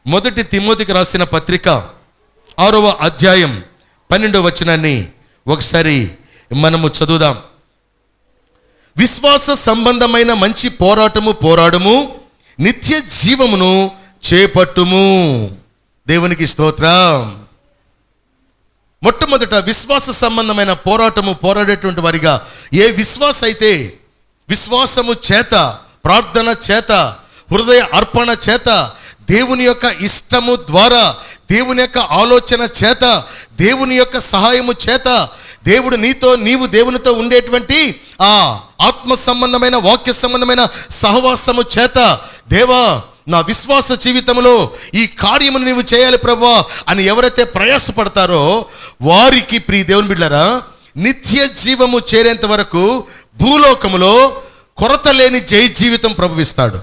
మొదటి తిమోతికి రాసిన పత్రిక 6వ అధ్యాయం 12వ వచనాన్ని ఒకసారి మనము చదువుదాం. విశ్వాస సంబంధమైన మంచి పోరాడము, నిత్య జీవమును చేపట్టుము. దేవునికి స్తోత్రం. మొట్టమొదట విశ్వాస సంబంధమైన పోరాడేటువంటి వారిగా ఏ విశ్వాస అయితే విశ్వాసము చేత, ప్రార్థన చేత, హృదయ అర్పణ చేత, దేవుని యొక్క ఇష్టము ద్వారా, దేవుని యొక్క ఆలోచన చేత, దేవుని యొక్క సహాయము చేత, దేవుడు నీతో నీవు దేవునితో ఉండేటువంటి ఆ ఆత్మ సంబంధమైన వాక్య సంబంధమైన సహవాసము చేత, దేవా నా విశ్వాస జీవితంలో ఈ కార్యమును నీవు చేయాలి ప్రభువా అని ఎవరైతే ప్రయాసపడతారో వారికి, ప్రియ దేవుని బిడ్డలారా, నిత్య జీవము చేరేంత వరకు భూలోకములో కొరత లేని జయ జీవితం ప్రభువిస్తాడు.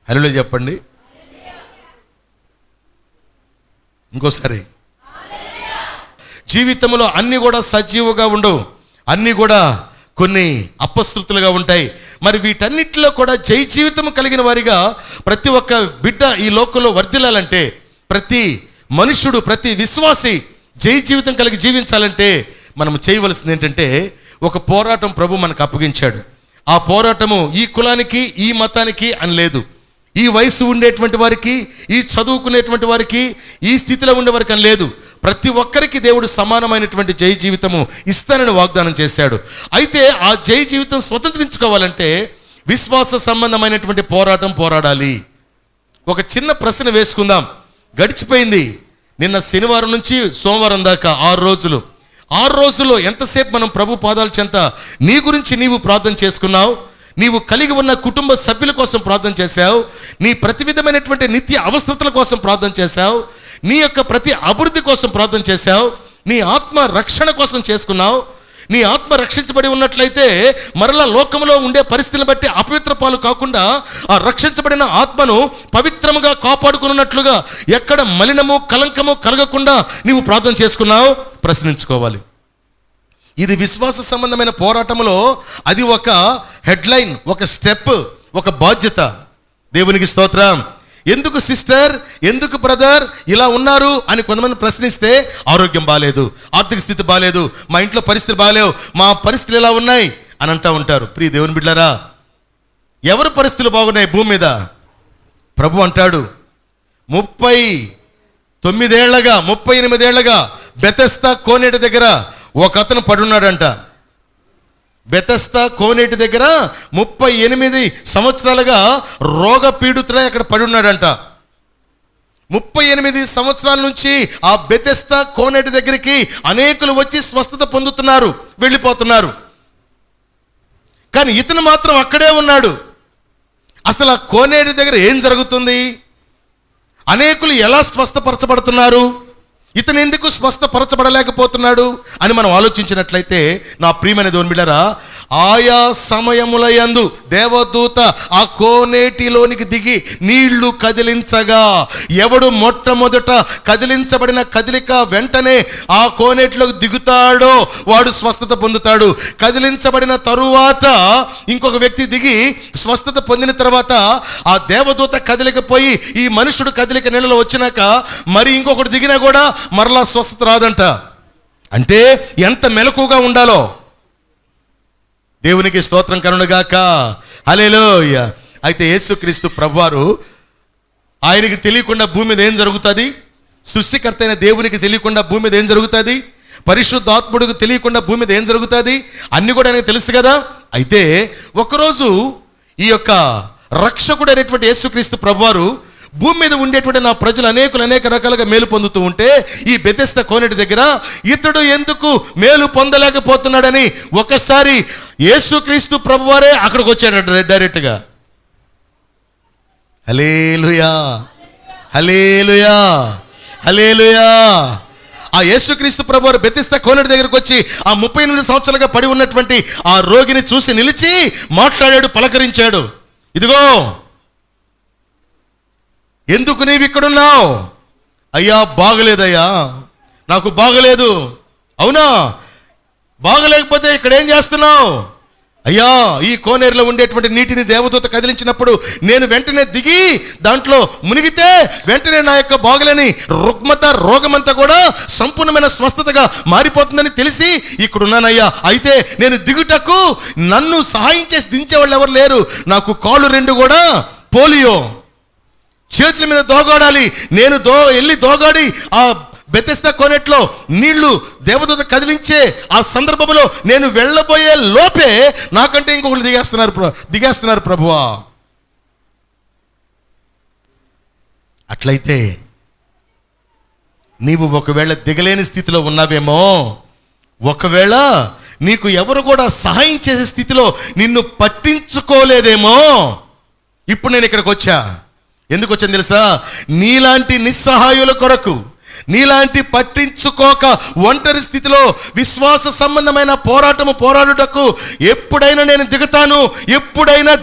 హల్లెలూయా చెప్పండి ఇంకోసారి. జీవితంలో అన్నీ కూడా సజీవుగా ఉండవు, అన్నీ కూడా కొన్ని అపశృతులుగా ఉంటాయి. మరి వీటన్నిటిలో కూడా జై జీవితం కలిగిన వారిగా ప్రతి ఒక్క బిడ్డ ఈ లోకంలో వర్ధిల్లాలంటే, ప్రతి మనుషుడు, ప్రతి విశ్వాసి జై జీవితం కలిగి జీవించాలంటే మనం చేయవలసింది ఏంటంటే, ఒక పోరాటం ప్రభు మనకు అప్పగించాడు. ఆ పోరాటము ఈ కులానికి, ఈ మతానికి అని లేదు, ఈ వయసు ఉండేటువంటి వారికి, ఈ చదువుకునేటువంటి వారికి, ఈ స్థితిలో ఉండే వారికి అని లేదు. ప్రతి ఒక్కరికి దేవుడు సమానమైనటువంటి జై జీవితము ఇస్తానని వాగ్దానం చేశాడు. అయితే ఆ జై జీవితం స్వతంత్రించుకోవాలంటే విశ్వాస సంబంధమైనటువంటి పోరాడాలి. ఒక చిన్న ప్రశ్న వేసుకుందాం. గడిచిపోయింది నిన్న శనివారం నుంచి సోమవారం దాకా 6 రోజులు. 6 రోజుల్లో ఎంతసేపు మనం ప్రభు పాదాల చెంత నీ గురించి నీవు ప్రార్థన చేసుకున్నావు? నీవు కలిగి ఉన్న కుటుంబ సభ్యుల కోసం ప్రార్థన చేశావు, నీ ప్రతి విధమైనటువంటి నిత్య అవస్థతల కోసం ప్రార్థన చేశావు, నీ యొక్క ప్రతి అభివృద్ధి కోసం ప్రార్థన చేశావు, నీ ఆత్మ రక్షణ కోసం చేసుకున్నావు. నీ ఆత్మ రక్షించబడి ఉన్నట్లయితే మరలా లోకంలో ఉండే పరిస్థితులను బట్టి అపవిత్ర పాలు కాకుండా ఆ రక్షించబడిన ఆత్మను పవిత్రముగా కాపాడుకున్నట్లుగా ఎక్కడ మలినము కలంకము కలగకుండా నీవు ప్రార్థన చేసుకున్నావు? ప్రశ్నించుకోవాలి. ఇది విశ్వాస సంబంధమైన పోరాటంలో అది ఒక హెడ్లైన్, ఒక స్టెప్, ఒక బాధ్యత. దేవునికి స్తోత్రం. ఎందుకు సిస్టర్, ఎందుకు బ్రదర్ ఇలా ఉన్నారు అని కొంతమంది ప్రశ్నిస్తే, ఆరోగ్యం బాగాలేదు, ఆర్థిక స్థితి బాగాలేదు, మా ఇంట్లో పరిస్థితులు బాగాలేవు, మా పరిస్థితులు ఎలా ఉన్నాయి అని అంటూ ఉంటారు. ప్రియ దేవుని బిడ్డలారా, ఎవరి పరిస్థితులు బాగున్నాయి భూమి మీద? ప్రభు అంటాడు, 38 ఏళ్లగా బెతెస్దా కోనేటి దగ్గర ఒక అతను పడున్నాడంట. బెతెస్దా కోనేటి దగ్గర 38 సంవత్సరాలుగా రోగ పీడితుడై అక్కడ పడి ఉన్నాడంట. 38 సంవత్సరాల నుంచి ఆ బెతెస్దా కోనేటి దగ్గరికి అనేకులు వచ్చి స్వస్థత పొందుతున్నారు, వెళ్ళిపోతున్నారు. కానీ ఇతను మాత్రం అక్కడే ఉన్నాడు. అసలు ఆ కోనేటి దగ్గర ఏం జరుగుతుంది? అనేకులు ఎలా స్వస్థపరచబడుతున్నారు? ఇతను ఎందుకు స్వస్థపరచబడలేకపోతున్నాడు అని మనం ఆలోచించినట్లయితే, నా ప్రియమైన దేవుని బిడ్డలారా, ఆయా సమయములయందు దేవదూత ఆ కోనేటిలోనికి దిగి నీళ్లు కదిలించగా, ఎవడు మొట్టమొదట కదిలించబడిన కదిలిక వెంటనే ఆ కోనేటిలోకి దిగుతాడో వాడు స్వస్థత పొందుతాడు. కదిలించబడిన తరువాత ఇంకొక వ్యక్తి దిగి స్వస్థత పొందిన తర్వాత ఆ దేవదూత కదిలిక పోయి ఈ మనుషుడు కదిలిక నీళ్ళలో వచ్చినాక మరి ఇంకొకటి దిగినా కూడా మరలా స్వస్థత రాదంట. అంటే ఎంత మెలకుగా ఉండాలో. దేవునికి స్తోత్రం కలుగునుగాక. హల్లెలూయా. అయితే యేసుక్రీస్తు ప్రభువారు, ఆయనకి తెలియకుండా భూమి మీద ఏం జరుగుతుంది? సృష్టికర్త అయిన దేవునికి తెలియకుండా భూమి మీద ఏం జరుగుతుంది? పరిశుద్ధాత్ముడికి తెలియకుండా భూమి మీద ఏం జరుగుతుంది? అన్ని కూడా ఆయనకు తెలుసు కదా. అయితే ఒకరోజు ఈ యొక్క రక్షకుడు అనేటువంటి యేసుక్రీస్తు ప్రభువారు భూమి మీద ఉండేటువంటి నా ప్రజలు అనేక రకాలుగా మేలు పొందుతూ ఉంటే, ఈ బెతెస్దా కోనేటి దగ్గర ఇతడు ఎందుకు మేలు పొందలేకపోతున్నాడని ఒకసారి యేసుక్రీస్తు ప్రభువారే అక్కడికి వచ్చాడు డైరెక్ట్గా. హల్లెలూయా, హల్లెలూయా, హల్లెలూయా. ఆ యేసుక్రీస్తు ప్రభువారు బెతెస్దా కోనేటి దగ్గరకు వచ్చి ఆ 38 సంవత్సరాలుగా పడి ఉన్నటువంటి ఆ రోగిని చూసి నిలిచి మాట్లాడాడు, పలకరించాడు. ఇదిగో, ఎందుకు నీవు ఇక్కడున్నావు? అయ్యా బాగలేదయ్యా, నాకు బాగలేదు. అవునా? బాగలేకపోతే ఇక్కడ ఏం చేస్తున్నావు? అయ్యా, ఈ కోనేరులో ఉండేటువంటి నీటిని దేవదూత కదిలించినప్పుడు నేను వెంటనే దిగి దాంట్లో మునిగితే వెంటనే నా యొక్క బాగులేని రుగ్మత రోగమంతా కూడా సంపూర్ణమైన స్వస్థతగా మారిపోతుందని తెలిసి ఇక్కడున్నానయ్యా. అయితే నేను దిగుటకు నన్ను సహాయం చేసి దించేవాళ్ళు ఎవరు లేరు. నాకు కాళ్ళు రెండు కూడా పోలియో, చేతుల మీద దోగాడాలి. నేను వెళ్ళి దోగాడి ఆ బెతెస్దా కోనేట్లో నీళ్లు దేవదూత కదిలించే ఆ సందర్భంలో నేను వెళ్ళబోయే లోపే నాకంటే ఇంకొకరు దిగేస్తున్నారు ప్రభువా. అట్లయితే నీవు ఒకవేళ దిగలేని స్థితిలో ఉన్నావేమో, ఒకవేళ నీకు ఎవరు కూడా సహాయం చేసే స్థితిలో నిన్ను పట్టించుకోలేదేమో. ఇప్పుడు నేను ఇక్కడికి వచ్చా. ఎందుకు వచ్చాను తెలుసా? నీలాంటి నిస్సహాయుల కొరకు, నీలాంటి పట్టించుకోక ఒంటరి స్థితిలో విశ్వాస సంబంధమైన పోరాడుటకు ఎప్పుడైనా నేను దిగుతాను, ఎప్పుడైనా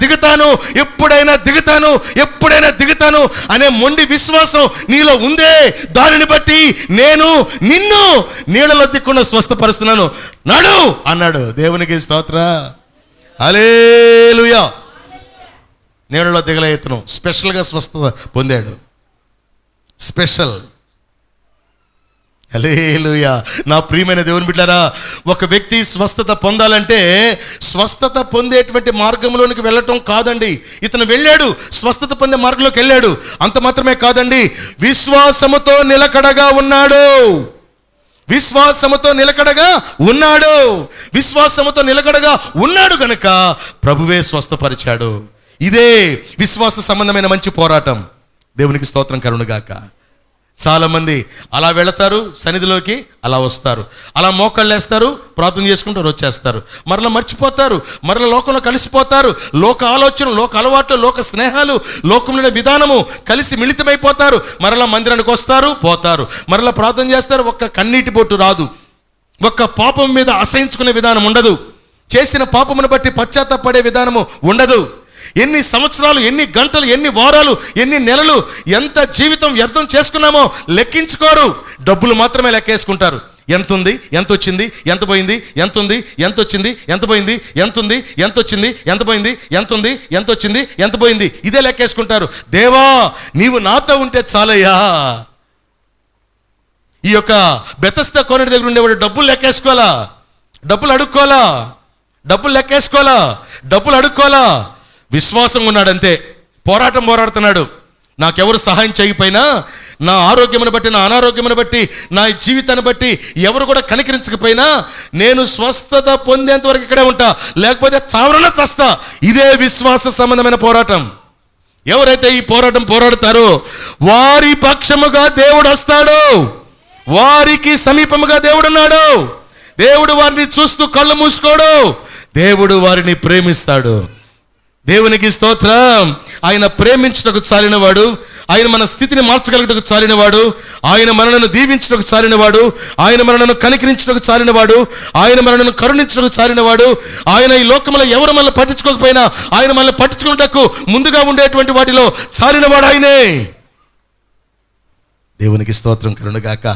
దిగుతాను అనే మొండి విశ్వాసం నీలో ఉందే. దానిని బట్టి నేను నిన్ను నీళ్ళలో దిక్కున స్వస్థపరుస్తున్నాను. నడు అన్నాడు. దేవునికి స్తోత్ర, హల్లెలూయా. నీళ్ళలో దిగల ఇతను స్పెషల్గా స్వస్థత పొందాడు. స్పెషల్. హల్లెలూయా. నా ప్రియమైన దేవుని బిడ్డలారా, ఒక వ్యక్తి స్వస్థత పొందాలంటే స్వస్థత పొందేటువంటి మార్గంలోనికి వెళ్ళటం కాదండి. ఇతను వెళ్ళాడు, స్వస్థత పొందే మార్గంలోకి వెళ్ళాడు. అంత మాత్రమే కాదండి, విశ్వాసముతో నిలకడగా ఉన్నాడు. విశ్వాసముతో నిలకడగా ఉన్నాడు గనుక ప్రభువే స్వస్థపరిచాడు. ఇదే విశ్వాస సంబంధమైన మంచి పోరాటం. దేవునికి స్తోత్రం కలుగునుగాక. చాలా మంది అలా వెళతారు, సన్నిధిలోకి అలా వస్తారు, అలా మోకాళ్ళు వేస్తారు, ప్రార్థన చేసుకుంటారు, వచ్చేస్తారు, మరలా మర్చిపోతారు, మరలా లోకంలో కలిసిపోతారు. లోక ఆలోచనలు, లోక అలవాట్లు, లోక స్నేహాలు, లోకంలో విధానము కలిసి మిళితమైపోతారు. మరలా మందిరానికి వస్తారు, పోతారు, మరలా ప్రార్థన చేస్తారు. ఒక్క కన్నీటి బొట్టు రాదు, ఒక్క పాపం మీద అసహించుకునే విధానం ఉండదు, చేసిన పాపమును బట్టి పశ్చాత్తాపడే విధానము ఉండదు. ఎన్ని సంవత్సరాలు, ఎన్ని గంటలు, ఎన్ని వారాలు, ఎన్ని నెలలు, ఎంత జీవితం వ్యర్థం చేసుకున్నామో లెక్కించుకోరు. డబ్బులు మాత్రమే లెక్కేసుకుంటారు. ఎంత ఉంది, ఎంత వచ్చింది, ఎంత పోయింది, ఎంత ఉంది, ఎంత వచ్చింది, ఎంత పోయింది, ఎంత ఉంది, ఎంత వచ్చింది, ఎంత పోయింది, ఎంత ఉంది, ఎంత వచ్చింది, ఎంత పోయింది, ఇదే లెక్కేసుకుంటారు. దేవా, నీవు నాతో ఉంటే చాలయ్యా. ఈ యొక్క బెతెస్దా కోనేరు దగ్గర ఉండేవాడు డబ్బులు లెక్కేసుకోవాలా, డబ్బులు అడుక్కోవాలా. విశ్వాసం ఉన్నాడంతే. పోరాడుతున్నాడు. నాకెవరు సహాయం చేయకపోయినా, నా ఆరోగ్యమును బట్టి, నా అనారోగ్యమును బట్టి, నా జీవితాన్ని బట్టి ఎవరు కూడా కనికరించకపోయినా నేను స్వస్థత పొందేంత వరకు ఇక్కడే ఉంటా, లేకపోతే చావరన చస్తా. ఇదే విశ్వాస సంబంధమైన పోరాటం. ఎవరైతే ఈ పోరాటం పోరాడతారో వారి పక్షముగా దేవుడు వస్తాడు, వారికి సమీపముగా దేవుడున్నాడు. దేవుడు వారిని చూస్తూ కళ్ళు మూసుకోడు, దేవుడు వారిని ప్రేమిస్తాడు. దేవునికి స్తోత్రం. ఆయన ప్రేమించుటకు చాలినవాడు, ఆయన మన స్థితిని మార్చగలుగుటకు చాలినవాడు, ఆయన మనలను దీవించుటకు చాలినవాడు, ఆయన మనలను కనికరించుటకు చాలినవాడు, ఆయన మనలను కరుణించుటకు చాలినవాడు. ఆయన ఈ లోకంలో ఎవరు మనల్ని పట్టించుకోకపోయినా ఆయన మనల్ని పట్టించుకున్నటకు ముందుగా ఉండేటువంటి వాటిలో చాలినవాడు ఆయనే. దేవునికి స్తోత్రం కలుగునుగాక.